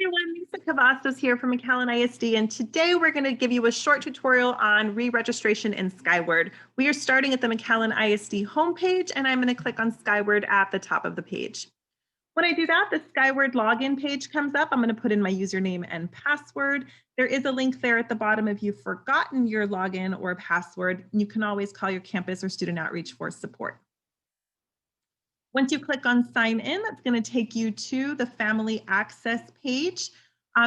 Everyone, Lisa Cavazos here from McAllen ISD, and today we're going to give you a short tutorial on re-registration in Skyward. We are starting at the McAllen ISD homepage, and I'm going to click on Skyward at the top of the page. When I do that, the Skyward login page comes up. I'm going to put in my username and password. There is a link there at the bottom if you've forgotten your login or password. You can always call your campus or student outreach for support. Once you click on sign in, that's going to take you to the family access page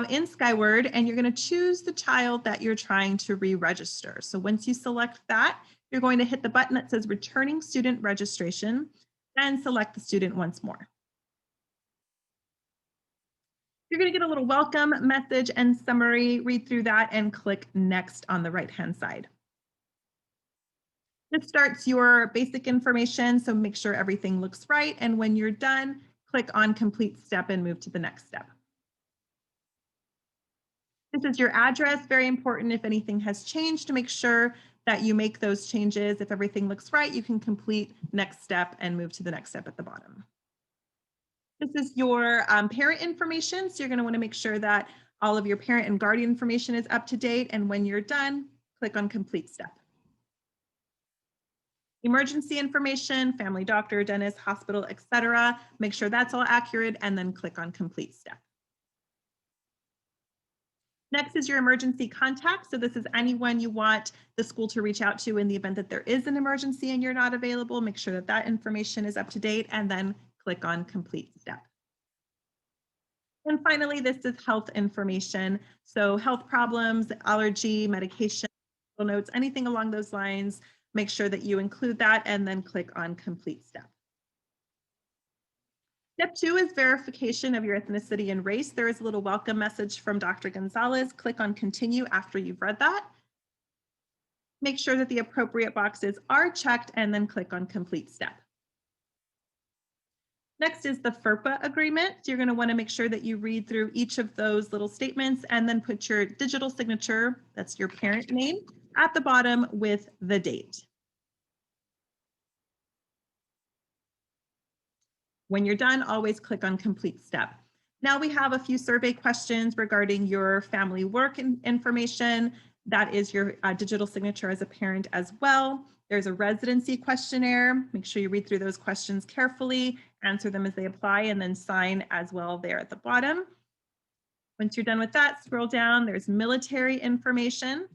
in Skyward, and you're going to choose the child that you're trying to re-register. So once you select that, you're going to hit the button that says returning student registration and select the student once more. You're going to get a little welcome message and summary. Read through that and click next on the right-hand side. This starts your basic information, so make sure everything looks right. And when you're done, click on complete step and move to the next step. This is your address, very important if anything has changed to make sure that you make those changes. If everything looks right, you can complete next step and move to the next step at the bottom. This is your parent information, so you're going to want to make sure that all of your parent and guardian information is up to date. And when you're done, click on complete step. Emergency information, family doctor, dentist, hospital, etc. Make sure that's all accurate and then click on complete step. Next is your emergency contact. So this is anyone you want the school to reach out to in the event that there is an emergency and you're not available. Make sure that that information is up to date and then click on complete step. And finally, this is health information. So health problems, allergy, medication, notes, anything along those lines. Make sure that you include that and then click on complete step. Step 2 is verification of your ethnicity and race. There is a little welcome message from Dr. Gonzalez. Click on continue after you've read that. Make sure that the appropriate boxes are checked and then click on complete step. Next is the FERPA Agreement. You're going to want to make sure that you read through each of those little statements and then put your digital signature, that's your parent name, at the bottom with the date. When you're done, always click on complete step. Now we have a few survey questions regarding your family work information. That is your digital signature as a parent as well. There's a residency questionnaire. Make sure you read through those questions carefully, answer them as they apply, and then sign as well there at the bottom. Once you're done with that, scroll down. There's military information.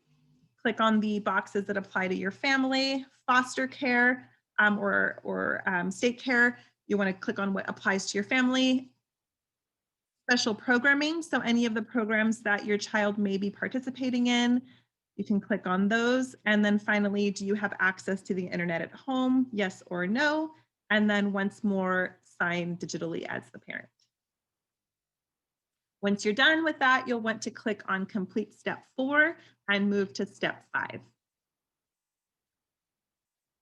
Click on the boxes that apply to your family, foster care or state care. You want to click on what applies to your family. Special programming, so any of the programs that your child may be participating in, you can click on those. And then finally, do you have access to the internet at home? Yes or no. And then once more, sign digitally as the parent. Once you're done with that, you'll want to click on complete step 4 and move to step 5.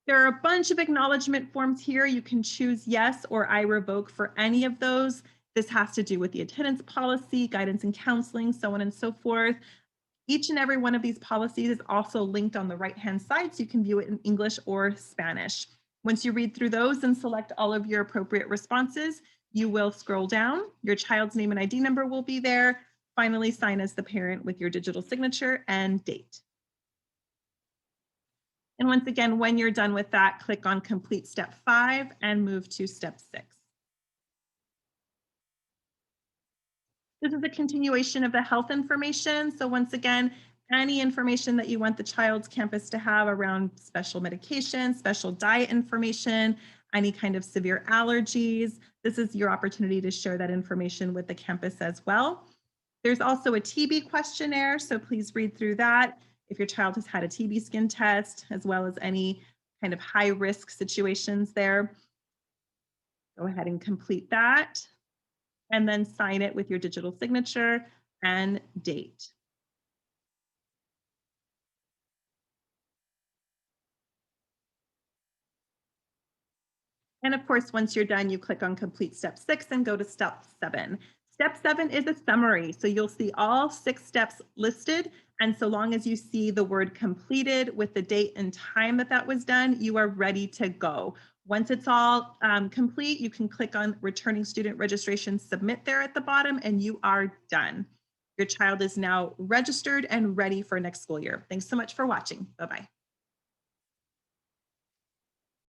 There are a bunch of acknowledgement forms here. You can choose yes or I revoke for any of those. This has to do with the attendance policy, guidance and counseling, so on and so forth. Each and every one of these policies is also linked on the right-hand side, so you can view it in English or Spanish. Once you read through those and select all of your appropriate responses, you will scroll down. Your child's name and ID number will be there. Finally, sign as the parent with your digital signature and date. And once again, when you're done with that, click on complete step 5 and move to step 6. This is a continuation of the health information. So once again, any information that you want the child's campus to have around special medication, special diet information, any kind of severe allergies, this is your opportunity to share that information with the campus as well. There's also a TB questionnaire, so please read through that if your child has had a TB skin test, as well as any kind of high risk situations there. Go ahead and complete that, and then sign it with your digital signature and date. And of course, once you're done, you click on complete step 6 and go to step 7. Step 7 is a summary. So you'll see all 6 steps listed. And so long as you see the word completed with the date and time that that was done, you are ready to go. Once it's all complete, you can click on returning student registration, submit there at the bottom, and you are done. Your child is now registered and ready for next school year. Thanks so much for watching. Bye-bye.